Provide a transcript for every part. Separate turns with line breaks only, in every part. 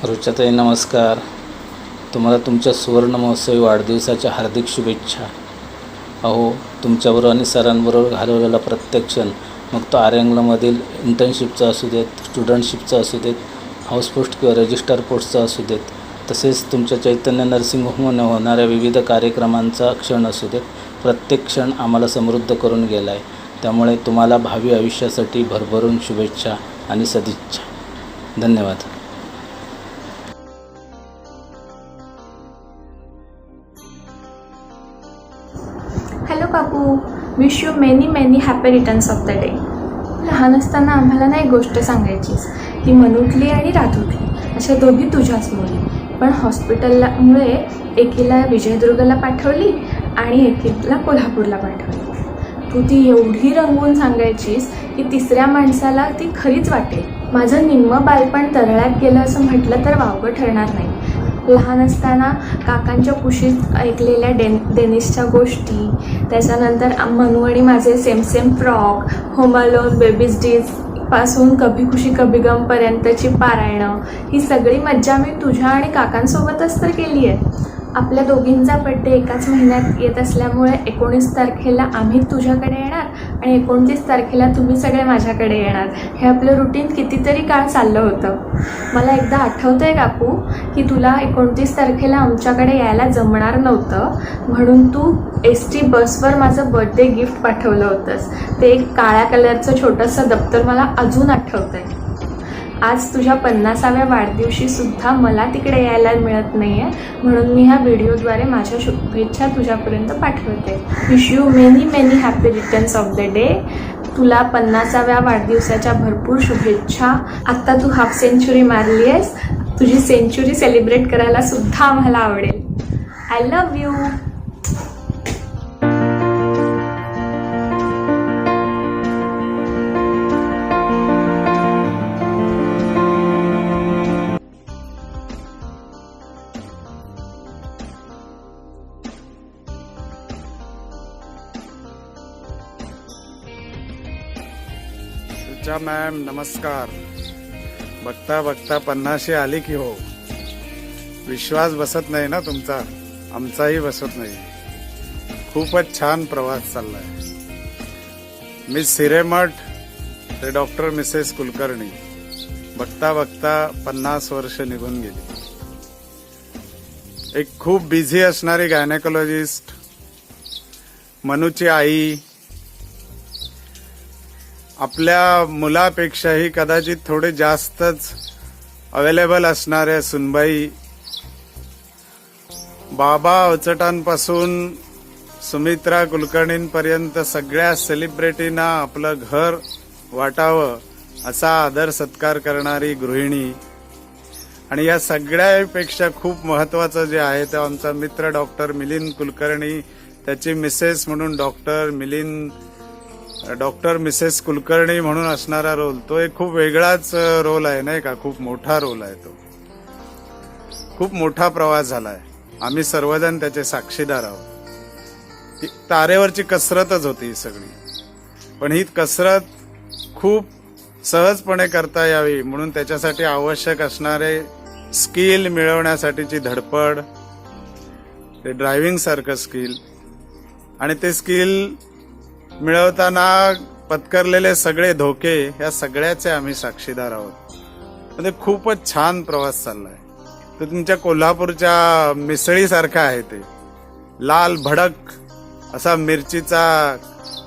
रुचाताई नमस्कार. तुम्हाला तुमच्या सुवर्ण महोत्सवी वाढदिवसाच्या हार्दिक शुभेच्छा. अहो, तुमच्याबरोबर आणि सरांबरोबर घालवलेला प्रत्येक क्षण, मग तो आर्यंगलमधील इंटर्नशिपचा असू देत, स्टुडंटशिपचा असू देत, हाऊस पोस्ट किंवा रजिस्टर पोस्टचा असू देत, तसेच तुमच्या चैतन्य नर्सिंग होममध्ये होणाऱ्या विविध कार्यक्रमांचा क्षण असू देत, प्रत्येक क्षण आम्हाला समृद्ध करून गेला आहे. त्यामुळे तुम्हाला भावी आयुष्यासाठी भरभरून शुभेच्छा आणि सदिच्छा. धन्यवाद.
हॅलो काकू, wish you many happy returns of the day. लहान असताना आम्हाला ना एक गोष्ट सांगायचीस की मनूतली आणि राधुतली अशा दोघी तुझ्याच मुली, पण हॉस्पिटलमुळे एकीला विजयदुर्गला पाठवली आणि एकीला कोल्हापूरला पाठवली. तू ती एवढी रंगवून सांगायचीस की तिसऱ्या माणसाला ती खरीच वाटेल. माझं निम्म बालपण तरळ्यात गेलं असं म्हटलं तर वावगं ठरणार नाही. लहान असताना काकांच्या कुशीत ऐकलेल्या डेनिसच्या गोष्टी, त्याच्यानंतर मनू आणि माझे same frock, home alone, babies डीज पासून कभी खुशी कभी गमपर्यंतची पारायणं, ही सगळी मज्जा मी तुझ्या आणि काकांसोबतच तर केली आहे. आपल्या दोघींचा बड्डे एकाच महिन्यात येत असल्यामुळे 19 तारखेला आम्ही तुझ्याकडे येणार आणि 29 तारखेला तुम्ही सगळे माझ्याकडे येणार. हे आपलं रुटीन कितीतरी काळ चाललं होतं. मला एकदा आठवतं आहे काकू की तुला 29 तारखेला आमच्याकडे यायला जमणार नव्हतं म्हणून तू ST बसवर माझं बर्थडे गिफ्ट पाठवलं होतंस. ते एक काळ्या कलरचं छोटंसं दप्तर मला अजून आठवतं आहे. आज तुझ्या 50व्या वाढदिवशीसुद्धा मला तिकडे यायला मिळत नाही आहे, म्हणून मी ह्या व्हिडिओद्वारे माझ्या शुभेच्छा तुझ्यापर्यंत पाठवते. Wish you many happy returns of the day. तुला 50व्या वाढदिवसाच्या भरपूर शुभेच्छा. आत्ता तू हाफ सेंचुरी मारली आहेस, तुझी सेंचुरी सेलिब्रेट करायला सुद्धा आम्हाला आवडेल. I love you.
Sucha ma'am नमस्कार. बघता बघता 50 आली की हो. विश्वास बसत नाही ना तुमचा, आमचाही बसत नाही. खूपच छान प्रवास चाललाय. मिस हिरेमठ ते डॉक्टर मिसेस कुलकर्णी, बघता बघता 50 वर्ष निघून गेली. एक खूप बिझी असणारी गायनेकोलॉजिस्ट, मनूची आई, आपल्या मुलापेक्षाही कदाचित थोडे जास्तच अवेलेबल असणाऱ्या सुनबाई, बाबा अवचटांपासून सुमित्रा कुलकर्णींपर्यंत सगळ्या सेलिब्रिटींना आपलं घर वाटावं असा आदर सत्कार करणारी गृहिणी, आणि या सगळ्यापेक्षा खूप महत्वाचं जे आहे ते आमचा मित्र डॉक्टर मिलिंद कुलकर्णी, त्याची मिसेस म्हणून डॉक्टर मिसेस कुलकर्णी म्हणून असणारा रोल, तो एक खूप वेगळाच रोल आहे नाही का. खूप मोठा रोल आहे तो. खूप मोठा प्रवास झालाय. आम्ही सर्वजण त्याचे साक्षीदार आहोत. ती तारेवरची कसरतच होती ही सगळी, पण ही कसरत खूप सहजपणे करता यावी म्हणून त्याच्यासाठी आवश्यक असणारे स्किल मिळवण्यासाठीची धडपड, ते ड्रायव्हिंग सारखं स्किल, आणि ते स्किल मिळवताना पत्करलेले सगळे धोके, या सगळ्याचे आम्ही साक्षीदार आहोत. म्हणजे खूपच छान प्रवास चाललाय. तो तुमच्या कोल्हापूरच्या मिसळीसारखा आहे. ते लाल भडक असा मिरचीचा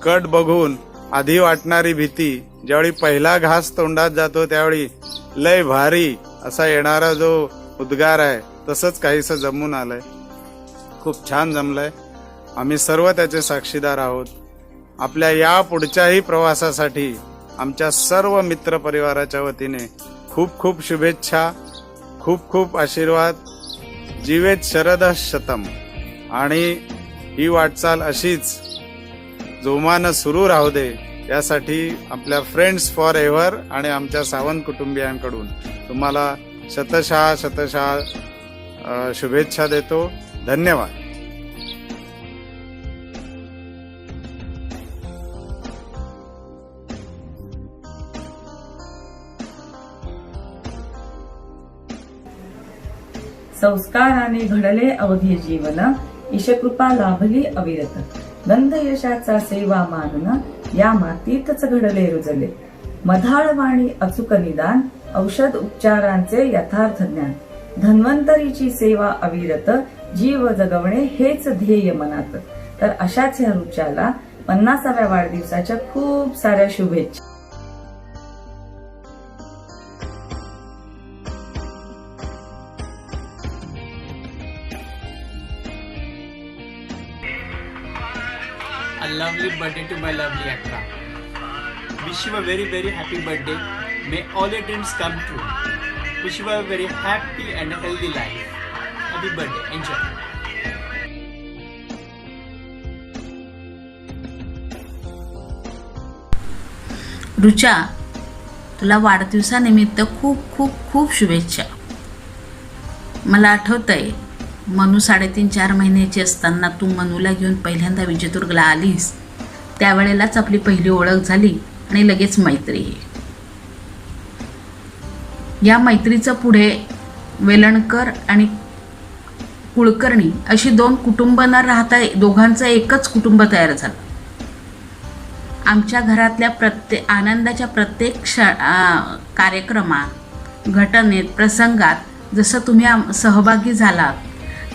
कट बघून आधी वाटणारी भीती, ज्यावेळी पहिला घास तोंडात जातो त्यावेळी लय भारी असा येणारा जो उद्गार आहे, तसंच काहीसं जमून आलंय. खूप छान जमलंय. आम्ही सर्व त्याचे साक्षीदार आहोत. आपल्या या पुढच्याही प्रवासासाठी आमच्या सर्व मित्र परिवाराच्या वतीने खूप खूप शुभेच्छा, खूप खूप आशीर्वाद. जीवेत शरदः शतम. आणि ही वाटचाल अशीच जोमानं सुरू राहू दे यासाठी आपल्या फ्रेंड्स फॉर एव्हर आणि आमच्या सावंत कुटुंबियांकडून तुम्हाला शतशः शुभेच्छा देतो. धन्यवाद.
संस्काराने घडले अवधी जीवन, ईशकृपा लाभली अविरत. गंध यशाचा सेवा मानन, या मातीतच घडले रुजले. मधाळ वाणी अचूक निदान, औषध उपचारांचे यथार्थ ज्ञान. धन्वंतरीची सेवा अविरत, जीव जगवणे हेच ध्येय मनात. तर अशाच या रुचाला 50व्या वाढदिवसाच्या खूप साऱ्या शुभेच्छा.
A lovely birthday to my lovely Akka. Wish you a very very happy birthday. May all your dreams come true. Wish you a very happy and healthy life. Happy birthday. Enjoy.
Rucha, तुला वाढदिवसानिमित्त खूप खूप खूप शुभेच्छा. मला आठवतंय, मनू 3.5-4 महिन्याची असताना तू मनूला घेऊन पहिल्यांदा विजयदुर्गला आलीस. त्यावेळेलाच आपली पहिली ओळख झाली आणि लगेच मैत्रीही. या मैत्रीचं पुढे वेलणकर आणि कुलकर्णी अशी 2 कुटुंब न राहता दोघांचं एकच कुटुंब तयार झालं. आमच्या घरातल्या आनंदाच्या प्रत्येक कार्यक्रमात, घटनेत, प्रसंगात जसं तुम्ही सहभागी झालात,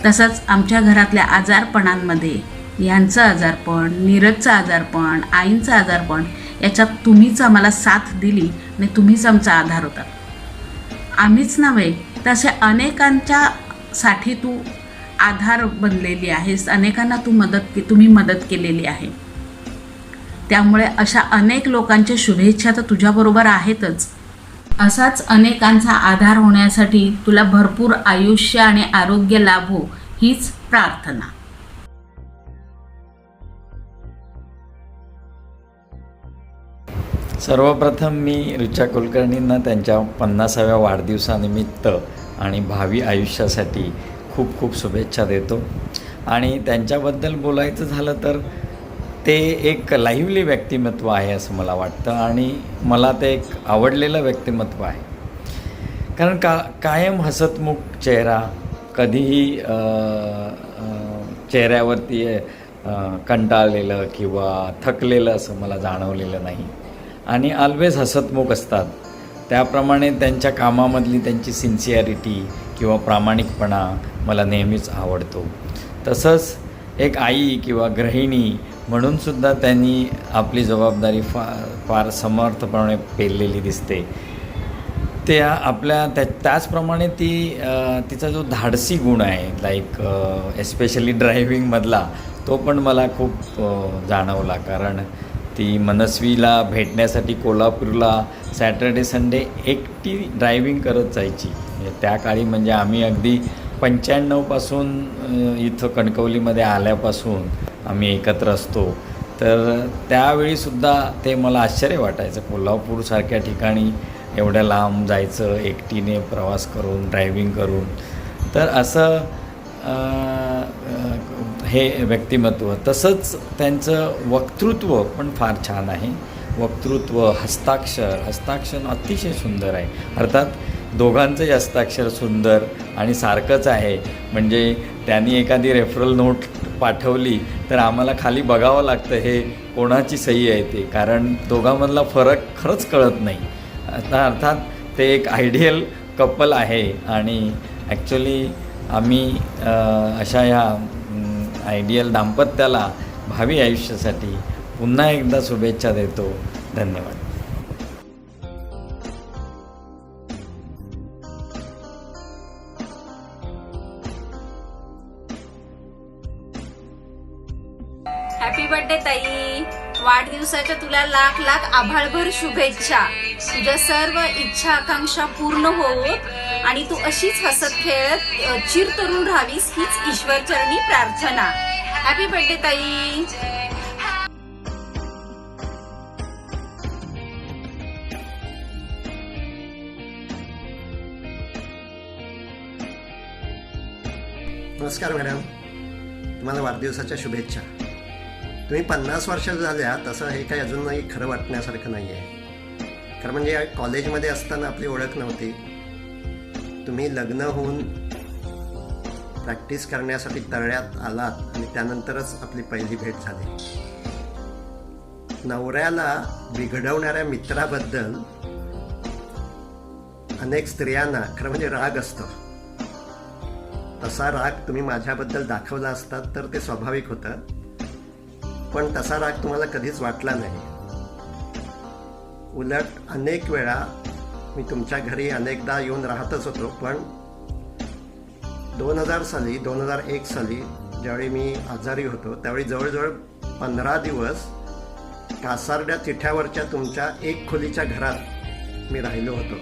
तसंच आमच्या घरातल्या आजारपणांमध्ये यांचं आजारपण, नीरजचं आजारपण, आईंचं आजारपण, याच्यात तुम्हीच आम्हाला साथ दिली आणि तुम्हीच आमचा आधार होता. आम्हीच नव्हे, तसे अनेकांच्यासाठी तू आधार बनलेली आहेस. अनेकांना तुम्ही मदत केलेली आहे. त्यामुळे अशा अनेक लोकांच्या शुभेच्छा तर तुझ्याबरोबर आहेतच. असाच अनेकांचा आधार होण्यासाठी तुला भरपूर आयुष्य आणि आरोग्य लाभो, हीच प्रार्थना.
सर्वप्रथम मी रुचा कुलकर्णींना त्यांच्या 50व्या वाढदिवसानिमित्त आणि भावी आयुष्यासाठी खूप खूप शुभेच्छा देतो. आणि त्यांच्याबद्दल बोलायचं झालं तर ते एक लाईव्हली व्यक्तिमत्व आहे असं मला वाटतं आणि मला ते एक आवडलेलं व्यक्तिमत्व आहे. कारण कायम हसतमुख चेहरा, कधीही चेहऱ्यावरती कंटाळलेलं किंवा थकलेलं असं मला जाणवलेलं नाही आणि ऑलवेज हसतमुख असतात. त्याप्रमाणे त्यांच्या कामामधली त्यांची सिन्सिअरिटी किंवा प्रामाणिकपणा मला नेहमीच आवडतो. तसंच एक आई किंवा गृहिणी म्हणूनसुद्धा त्यांनी आपली जबाबदारी फार समर्थपणे पेललेली दिसते. त्याचप्रमाणे तिचा जो धाडसी गुण आहे, लाईक एस्पेशली ड्रायव्हिंगमधला, तो पण मला खूप जाणवला. कारण ती मनस्वीला भेटण्यासाठी कोल्हापूरला सॅटर्डे संडे एकटी ड्रायव्हिंग करत जायची. त्या काळी म्हणजे आम्ही अगदी 95पासून इथं कणकवलीमध्ये आल्यापासून आम्ही एकत्र असतो. तर त्यावेळीसुद्धा ते मला आश्चर्य वाटायचं, कोल्हापूरसारख्या ठिकाणी एवढ्या लांब जायचं एकटीने प्रवास करून, ड्रायव्हिंग करून. तर असं हे व्यक्तिमत्व. तसंच त्यांचं वक्तृत्व पण फार छान आहे. वक्तृत्व, हस्ताक्षर अतिशय सुंदर आहे. अर्थात दोघांचंही हस्ताक्षर सुंदर आणि सारखंच आहे. म्हणजे त्यांनी एखादी रेफरल नोट पाठवली तर आम्हाला खाली बघावं लागतं हे कोणाची सही आहे ते, कारण दोघांमधला फरक खरंच कळत नाही. अर्थात ते एक आयडियल कपल आहे आणि ॲक्च्युली आम्ही अशा ह्या आयडियल दाम्पत्याला भावी आयुष्यासाठी पुन्हा एकदा शुभेच्छा देतो. धन्यवाद.
हॅपी बर्थडे ताई. वाढदिवसाच्या तुला लाख लाख आभाळभर शुभेच्छा. तुझ्या सर्व इच्छा आकांक्षा पूर्ण होवोत आणि तू अशीच हसत खेळत चिरतरुण राहावीस, हीच ईश्वरचरणी प्रार्थना. हॅपी बर्थडे ताई.
नमस्कार मॅडम, तुम्हाला वाढदिवसाच्या शुभेच्छा. तुम्ही 50 वर्ष झाल्या तसं हे काही अजूनही खरं वाटण्यासारखं नाही आहे. खरं म्हणजे कॉलेजमध्ये असताना आपली ओळख नव्हती. तुम्ही लग्न होऊन प्रॅक्टिस करण्यासाठी तळ्यात आलात आणि त्यानंतरच आपली पहिली भेट झाली. नवऱ्याला बिघडवणाऱ्या मित्राबद्दल अनेक स्त्रियांना खरं म्हणजे राग असतो. तसा राग तुम्ही माझ्याबद्दल दाखवला असतात तर ते स्वाभाविक होतं, पण तसा राग तुम्हाला कधीच वाटला नाही. उलट अनेक वेळा मी तुमच्या घरी अनेकदा येऊन राहतच होतो, पण 2001 साली ज्यावेळी मी आजारी होतो त्यावेळी जवळजवळ 15 दिवस कासारड्या चिठ्यावरच्या तुमच्या एक खोलीच्या घरात मी राहिलो होतो.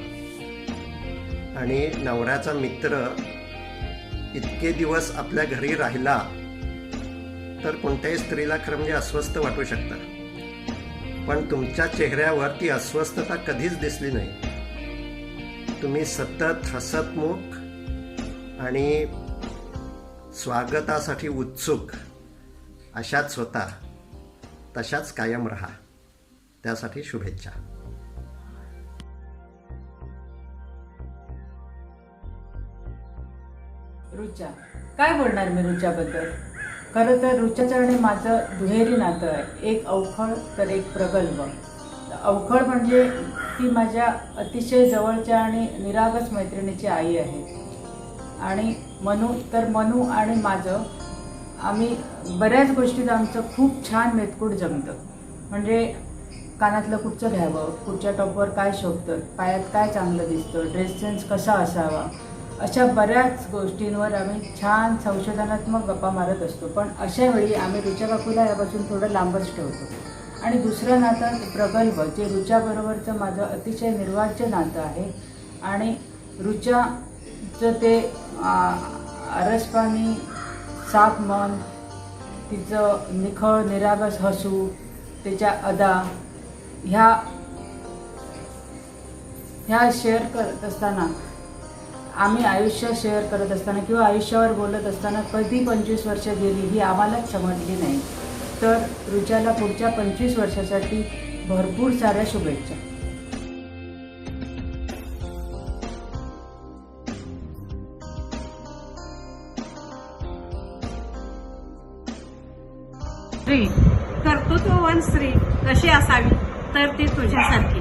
आणि नवऱ्याचा मित्र इतके दिवस आपल्या घरी राहिला तर कोणत्याही स्त्रीला खरं म्हणजे अस्वस्थ वाटू शकतं, पण तुमच्या चेहऱ्यावर ती अस्वस्थता कधीच दिसली नाही. तुम्ही सतत हसतमुख आणि स्वागतासाठी उत्सुक अशाच होता. तशाच कायम राहा. त्यासाठी शुभेच्छा.
रुचा, काय बोलणार मी रुच्याबद्दल. खरं तर रुच्याचं आणि माझं दुहेरी नातं आहे. एक अवखळ तर एक प्रगल्भ. अवखळ म्हणजे ती माझ्या अतिशय जवळच्या आणि निरागस मैत्रिणीची आई आहे. आणि मनू आणि माझं आम्ही बऱ्याच गोष्टीत आमचं खूप छान मेतकूट जमतं. म्हणजे कानातलं कुठचं घ्यावं, कुठच्या टॉपवर काय शोभतं, पायात काय चांगलं दिसतं, ड्रेस सेन्स कसा असावा, अशा बऱ्याच गोष्टींवर आम्ही छान संशोधनात्मक गप्पा मारत असतो. पण अशा वेळी आम्ही रुचा काकूला यापासून थोडं लांबच ठेवतो. आणि दुसरं नातं प्रगल्भ, जे रुच्याबरोबरचं माझं अतिशय निर्वाज्य नातं आहे. आणि रुच्याचं ते आरसपाणी साफ मन, तिचं निखळ निरागस हसू, त्याच्या अदा ह्या शेअर करत असताना, आम्ही आयुष्य शेअर करत असताना किंवा आयुष्यावर बोलत असताना कधी 25 वर्ष गेली ही आम्हालाच समजली नाही. तर रुच्याला पुढच्या 25 वर्षासाठी भरपूर साऱ्या शुभेच्छा.
स्त्री, कर्तृत्ववान स्त्री कशी असावी तर ती तुझ्यासारखी.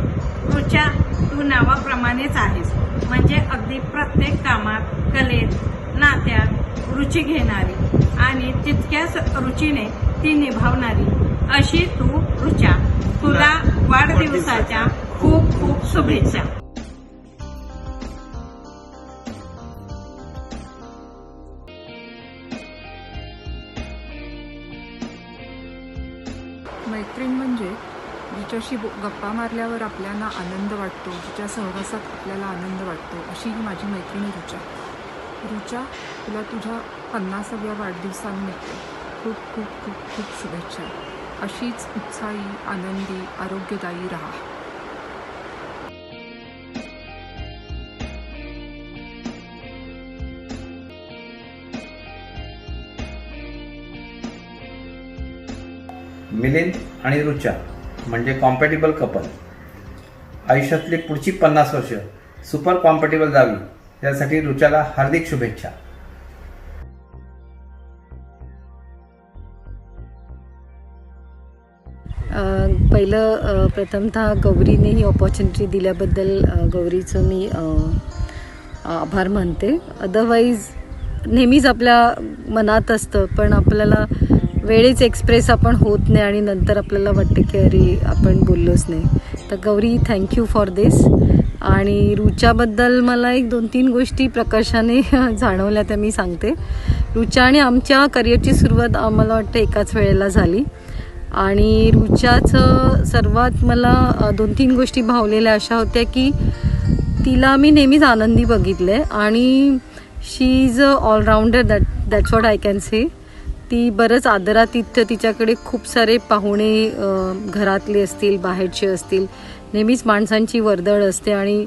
रुचा, तू नावाप्रमाणेच आहेस. म्हणजे अगदी प्रत्येक कामात, कलेत, नात्यात रुची घेणारी आणि तितक्याच रुचीने ती निभावणारी अशी तू रुचा. तुला वाढदिवसाच्या खूप खूप शुभेच्छा.
मैत्रीण म्हणजे जिच्याशी गप्पा मारल्यावर आपल्याला आनंद वाटतो, जिच्या सहवासात आपल्याला आनंद वाटतो, अशी ही माझी मैत्रीण रुचा. रुचा, तुला तुझ्या 50व्या वाढदिवसानिमित्त खूप खूप खूप खूप शुभेच्छा. अशीच उत्साही, आनंदी, आरोग्यदायी राहा.
मिलिंद आणि रुचा म्हणजे कॉम्पॅटिबल कपल. आयुष्यातली पुढची 50 वर्ष सुपर कॉम्पॅटिबल जावी यासाठी रुचाला हार्दिक शुभेच्छा.
पहिलं प्रथमतः गौरीने ही ऑपॉर्च्युनिटी दिल्याबद्दल गौरीचं मी आभार मानते. अदरवाईज नेहमीच आपल्या मनात असतं, पण आपल्याला वेळेच एक्सप्रेस आपण होत नाही आणि नंतर आपल्याला वाटतं की अरे आपण बोललोच नाही. तर गौरी, थँक्यू फॉर दिस. आणि रुच्याबद्दल मला 1-2-3 गोष्टी प्रकर्षाने जाणवल्या त्या मी सांगते. रुचा आणि आमच्या करिअरची सुरुवात आम्हाला वाटतं एकाच वेळेला झाली. आणि रुच्याचं सर्वात मला 2-3 गोष्टी भावलेल्या अशा होत्या की तिला मी नेहमीच आनंदी बघितलं आहे आणि she is a allrounder. That's what I can say. ती बरंच आदरातिथ्य, तिच्याकडे खूप सारे पाहुणे घरातले असतील, बाहेरचे असतील, नेहमीच माणसांची वर्दळ असते आणि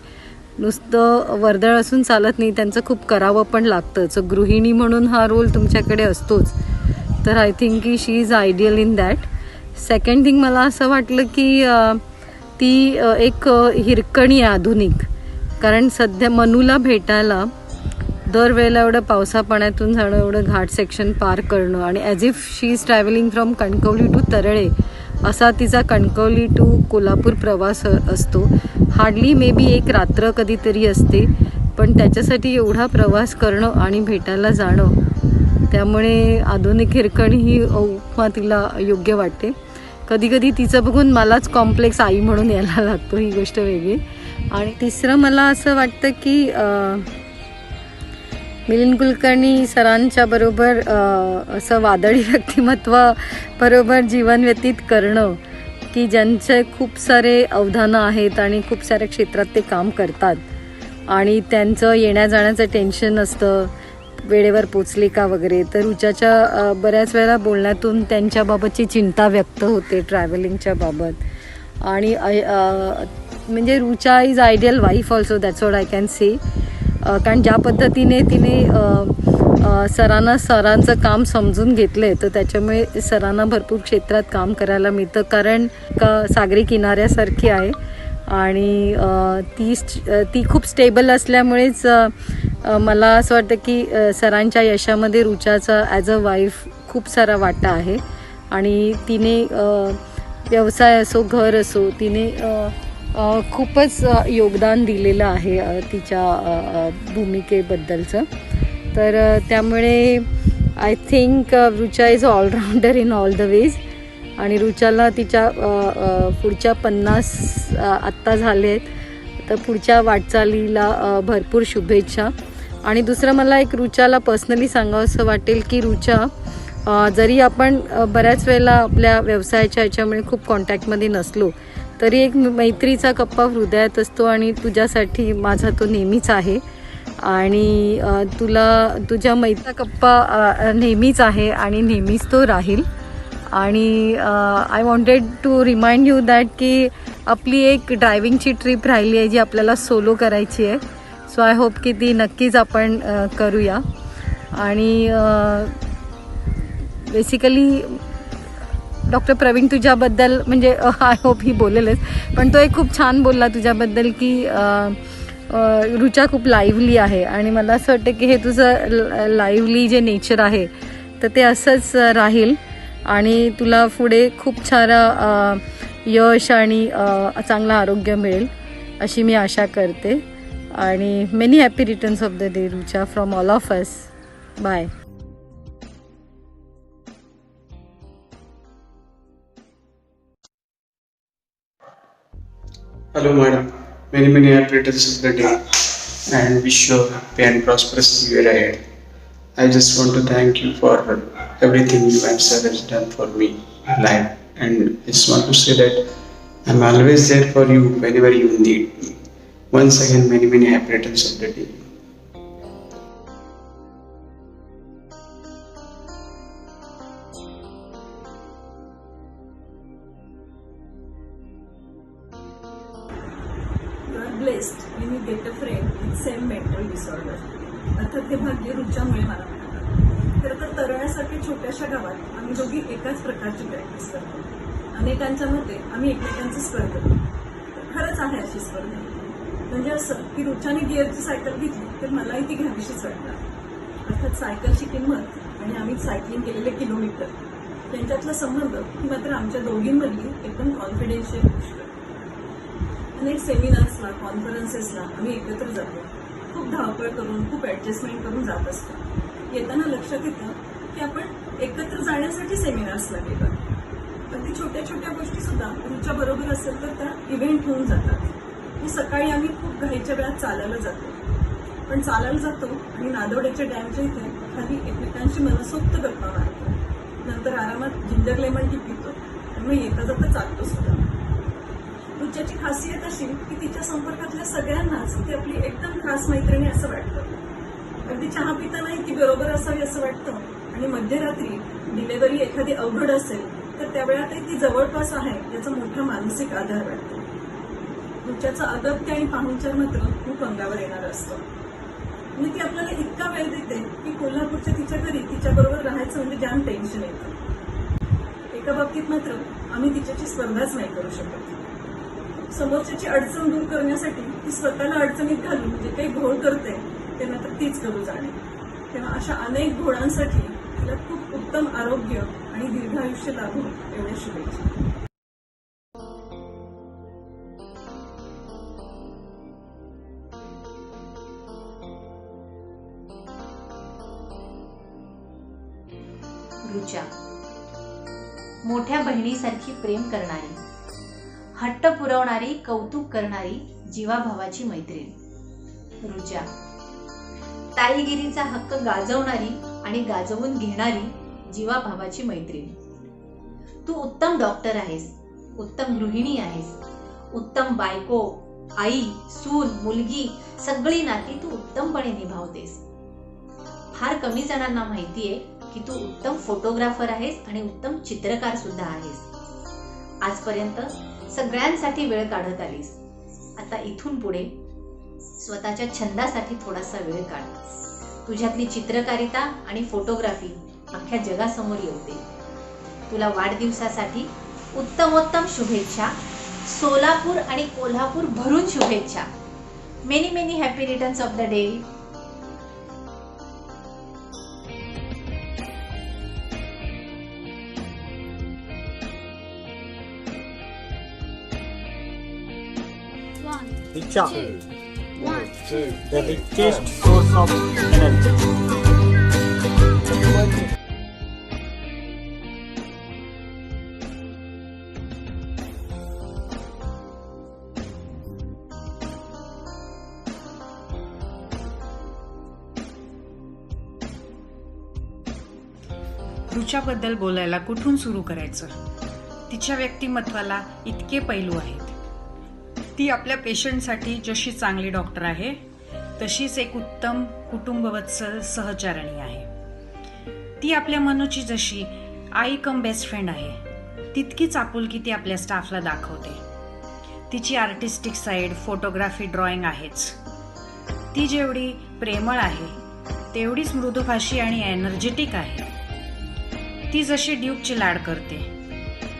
नुसतं वर्दळ असून चालत नाही, त्यांचं खूप करावं पण लागतं. सो गृहिणी म्हणून हा रोल तुमच्याकडे असतोच. तर आय थिंक की she is ideal in that. Second thing, मला असं वाटलं की ती एक हिरकणी आहे आधुनिक. कारण सध्या मनूला भेटायला दरवेळेला एवढं पावसा पाण्यातून जाणं, एवढं घाट सेक्शन पार करणं आणि as if she is travelling from Kankavli to Tarale असा तिचा कणकवली टू कोल्हापूर प्रवास असतो. हार्डली मे बी एक रात्र कधीतरी असते, पण त्याच्यासाठी एवढा प्रवास करणं आणि भेटायला जाणं, त्यामुळे आधुनिक हिरकणी ही उपमा तिला योग्य वाटते. कधी कधी तिचं बघून मलाच कॉम्प्लेक्स आई म्हणून यायला लागतो, ही गोष्ट वेगळी. आणि तिसरं मला असं वाटतं की मिलिंद कुलकर्णी सरांच्या बरोबर असं वादळी व्यक्तिमत्व बरोबर जीवन व्यतीत करणं, की ज्यांचे खूप सारे अवधानं आहेत आणि खूप साऱ्या क्षेत्रात ते काम करतात आणि त्यांचं येण्या जाण्याचं टेन्शन असतं, वेळेवर पोचले का वगैरे. तर रुचाच्या बऱ्याच वेळेला बोलण्यातून त्यांच्याबाबतची चिंता व्यक्त होते ट्रॅव्हलिंगच्या बाबत. आणि म्हणजे Rucha is ideal wife also, that's what I can से. कारण ज्या पद्धतीने तिने सरांचं काम समजून घेतलं आहे, तर त्याच्यामुळे सरांना भरपूर क्षेत्रात काम करायला मिळतं. कारण सागरी किनाऱ्यासारखी आहे आणि ती खूप स्टेबल असल्यामुळेच मला असं वाटतं की सरांच्या यशामध्ये रुचाचा ॲज अ वाईफ खूप सारा वाटा आहे. आणि तिने व्यवसाय असो घर असो, तिने खूपच योगदान दिलेलं आहे तिच्या भूमिकेबद्दलचं. तर त्यामुळे I think Rucha is all rounder in all the ways. आणि रुचाला तिच्या पुढच्या 50 आत्ता झाले आहेत, तर पुढच्या वाटचालीला भरपूर शुभेच्छा. आणि दुसरं मला एक रुचाला पर्सनली सांगावं असं वाटेल की रुचा, जरी आपण बऱ्याच वेळेला आपल्या व्यवसायाच्या ह्याच्यामुळे खूप कॉन्टॅक्टमध्ये नसलो, तरी एक मैत्रीचा कप्पा हृदयात असतो आणि तुझ्यासाठी माझा तो नेहमीच आहे. आणि तुझ्या मैत्रीचा कप्पा नेहमीच आहे आणि नेहमीच तो राहील. आणि I wanted to remind you that की आपली एक ड्रायव्हिंगची ट्रिप राहिली आहे जी आपल्याला सोलो करायची आहे. सो आय होप की ती नक्कीच आपण करूया. आणि बेसिकली डॉक्टर प्रवीण तुझ्याबद्दल, म्हणजे आय होप ही बोलेलच, पण तो एक खूप छान बोलला तुझ्याबद्दल की रुचा खूप लाईव्हली आहे. आणि मला असं वाटतं की हे तुझं लाईव्हली जे नेचर आहे तर ते असंच राहील आणि तुला पुढे खूप सारा यश आणि चांगलं आरोग्य मिळेल अशी मी आशा करते. आणि many happy returns of the day Rucha from all of us. Bye.
Hello madam, many happy returns of the day and wish you a happy and prosperous year ahead. I just want to thank you for everything you and sir has done for me in life, and I just want to say that I'm always there for you whenever you need me. Once again, many happy returns of the day.
blessed when you get a friend with same mental disorder. अर्थात ते भाग्य रुचामुळे मला मिळालं. खरं तर तरळ्यासारख्या छोट्याशा गावात आम्ही दोघी एकाच प्रकारची प्रॅक्टिस करतो. अनेकांच्या मते आम्ही एकमेकांची स्पर्धा करतो. खरंच आहे अशी स्पर्धा. म्हणजे असं की रुचाने गिअरची सायकल घेतली तर मलाही ती घ्यावीशीच वाटणार. अर्थात सायकलची किंमत आणि आम्ही सायकलिंग केलेले किलोमीटर यांच्यातला संबंध ही मात्र आमच्या दोघींमधली एकदम कॉन्फिडेन्शियल गोष्ट. अनेक सेमिनार्सला कॉन्फरन्सेसला आम्ही एकत्र जातो. खूप धावपळ करून खूप ॲडजस्टमेंट करून जात असतो. येताना लक्षात येतं की आपण एकत्र जाण्यासाठी सेमिनार्सला गेलो. अगदी छोट्या छोट्या गोष्टी सुद्धा रुच्या बरोबर असेल तर त्या इव्हेंट होऊन जातात. सकाळी आम्ही खूप घाईच्या वेळात चालायला जातो. पण चालायला जातो आणि नादवड्याच्या डॅमच्या इथे खाली एकमेकांशी मनसोक्त गप्पा मारतो. नंतर आरामात जिंजर लेमन टी पितो आणि मग येता जाता चालतो सुद्धा. रुच्याची खासियत अशी की तिच्या संपर्कातल्या सगळ्यांनाच ती आपली एकदम खास मैत्रिणी असं वाटतं. अगदी चहा पितानाही ती बरोबर असावी असं वाटतं. आणि मध्यरात्री डिलेव्हरी एखादी अवघड असेल तर त्यावेळातही ती जवळपास आहे याचा मोठा मानसिक आधार वाटतो. रुच्याचा अगत्य आणि पाहुणचार मात्र खूप अंगावर येणार असतो. म्हणजे ती आपल्याला इतका वेळ देते की कोल्हापूरच्या तिच्या घरी तिच्याबरोबर राहायचं म्हणजे जाम टेन्शन येतं. एका बाबतीत मात्र आम्ही तिच्याची स्पर्धाच नाही करू शकत. समोरच्याची अडचण दूर करण्यासाठी ती स्वतःला अडचणीत घालून जे काही घोळ करते तेव्हा तर तीच करू जाणे. तेव्हा अशा अनेक गुणांसाठी तिला खूप उत्तम आरोग्य आणि दीर्घायुष्य लाभो एवढ्या शुभेच्छा.
रुचा, मोठ्या बहिणीसारखी प्रेम करणारी, हट्ट पुरवणारी, कौतुक करणारी, जीवाभावाची मैत्रीण. रुचा, ताईगिरीचा हक्क गाजवणारी आणि गाजवून घेणारी, जीवाभावाची मैत्रीण. तू उत्तम डॉक्टर आहेस, उत्तम गृहिणी आहेस, उत्तम बायको, आई, सून, मुलगी, सगळी नाती तू उत्तमपणे निभावतेस. फार कमी जणांना माहितीये की तू उत्तम फोटोग्राफर आहेस आणि उत्तम चित्रकार सुद्धा आहेस. आजपर्यंत सगळ्यांसाठी वेळ काढत आलीस. आता इथून पुढे स्वतःच्या छंदासाठी थोडासा वेळ काढ. तुझ्यातली चित्रकारिता आणि फोटोग्राफी अख्ख्या जगासमोर येऊ दे. तुला वाढदिवसासाठी उत्तमोत्तम शुभेच्छा. सोलापूर आणि कोल्हापूर भरून शुभेच्छा. Many many happy returns of the day.
Richa, the richest source of energy.
रुचाबद्दल बोलायला कुठून सुरू करायचं? तिच्या व्यक्तिमत्वाला इतके पैलू आहेत. ती आपल्या पेशंटसाठी जशी चांगली डॉक्टर आहे तशीच एक उत्तम कुटुंबवत्सल सहचारिणी आहे. ती आपल्या मनूची जशी आई कम बेस्ट फ्रेंड आहे तितकीच आपुलकी ती आपल्या स्टाफला दाखवते. तिची आर्टिस्टिक साईड फोटोग्राफी ड्रॉइंग आहेच. ती जेवढी प्रेमळ आहे तेवढीच मृदुभाषी आणि एनर्जेटिक आहे. ती जशी ड्यूकची लाड करते,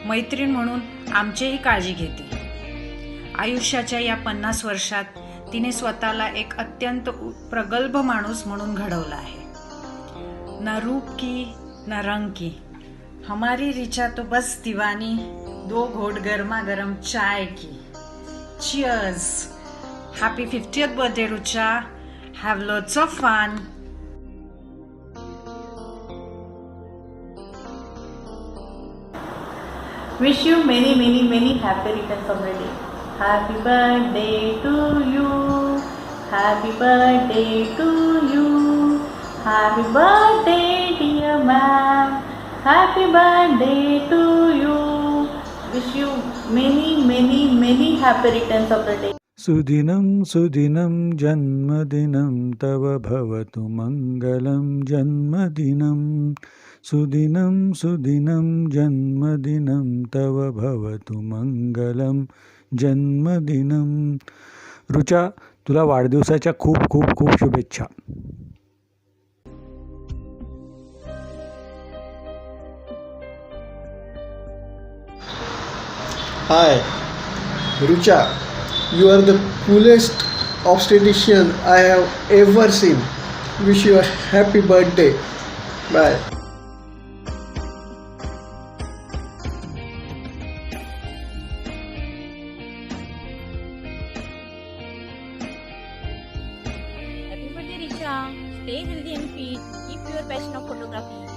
मैत्रीण म्हणून आमचीही काळजी घेते. आयुष्याच्या या 50 वर्षात तिने स्वतःला एक अत्यंत प्रगल्भ माणूस म्हणून घडवला आहे. न रूप की न रंग की, हमारी रिचा तो बस दीवानी, 2 घोट गरमा गरम चाय की. Cheers! Happy 50th birthday, Rucha. Have lots of fun.
Wish you many many many happy returns of the day. Happy birthday to you. Happy birthday to you. Happy birthday dear ma'am. Happy birthday to you. Wish you many many many happy returns of the day.
सुदिनं सुदिनं जन्मदिनं तव भवतु मङ्गलं जन्मदिनं. सुदिनं सुदिनं जन्मदिनं तव भवतु मङ्गलं जन्मदिनं. रुचा, तुला वाढदिवसाच्या खूप खूप खूप शुभेच्छा.
Hi, Rucha. You are the coolest obstetrician I have ever seen. Wish you a happy birthday. Bye.
Happy birthday, Richa. Stay healthy and fit. Keep your passion of photography.